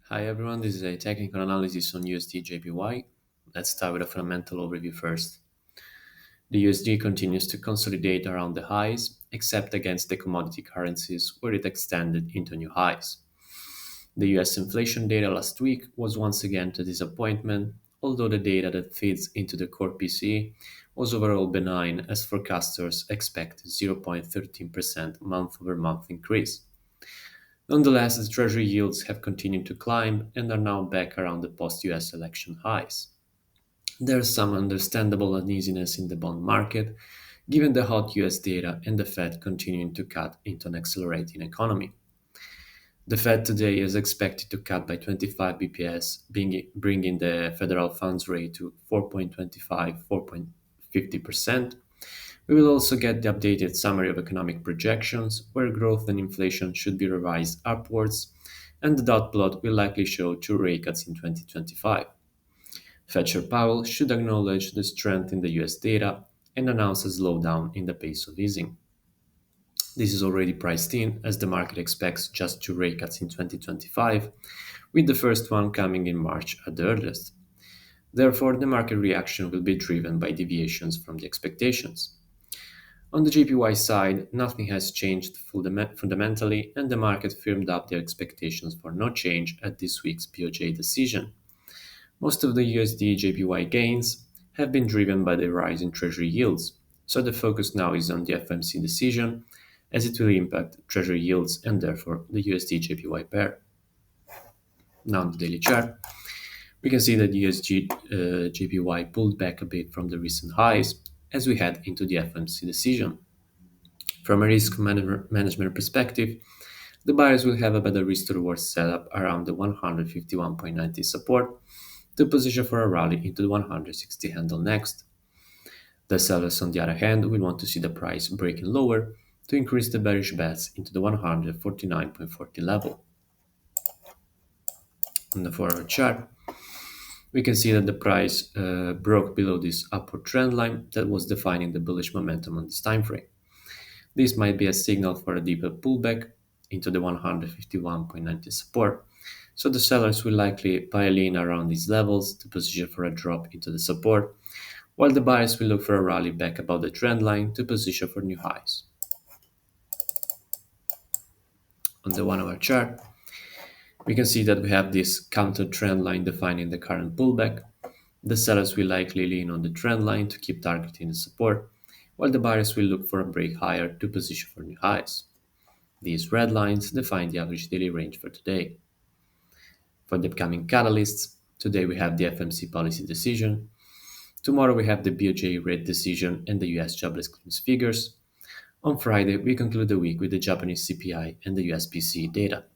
Hi everyone, this is a technical analysis on USDJPY. Let's start with a fundamental overview first. The USD continues to consolidate around the highs, except against the commodity currencies where it extended into new highs. The US inflation data last week was once again a disappointment, although the data that feeds into the core PCE was overall benign as forecasters expect 0.13% month over month increase. Nonetheless, the Treasury yields have continued to climb and are now back around the post US election highs. There's some understandable uneasiness in the bond market, given the hot US data and the Fed continuing to cut into an accelerating economy. The Fed today is expected to cut by 25 bps, bringing the federal funds rate to 4.25, 4.50%. We will also get the updated summary of economic projections, where growth and inflation should be revised upwards, and the dot plot will likely show two rate cuts in 2025. Fed Chair Powell should acknowledge the strength in the US data and announce a slowdown in the pace of easing. This is already priced in, as the market expects just two rate cuts in 2025, with the first one coming in March at the earliest. Therefore, the market reaction will be driven by deviations from the expectations. On the JPY side, nothing has changed fundamentally, and the market firmed up their expectations for no change at this week's BOJ decision. Most of the USD JPY gains have been driven by the rise in Treasury yields, so the focus now is on the FOMC decision, as it will impact Treasury yields and therefore the USD JPY pair. Now on the daily chart, we can see that USD JPY pulled back a bit from the recent highs as we head into the FOMC decision. From a management perspective, the buyers will have a better risk to reward setup around the 151.90 support to position for a rally into the 160 handle next. The sellers, on the other hand, will want to see the price breaking lower to increase the bearish bets into the 149.40 level. On the forward chart, we can see that the price broke below this upward trend line that was defining the bullish momentum on this time frame. This might be a signal for a deeper pullback into the 151.90 support, so the sellers will likely pile in around these levels to position for a drop into the support, while the buyers will look for a rally back above the trend line to position for new highs. On the 1 hour chart, we can see that we have this counter trend line defining the current pullback. The sellers will likely lean on the trend line to keep targeting the support, while the buyers will look for a break higher to position for new highs. These red lines define the average daily range for today. For the upcoming catalysts, today we have the FOMC policy decision. Tomorrow we have the BOJ rate decision and the US jobless claims figures. On Friday, we conclude the week with the Japanese CPI and the US PCE data.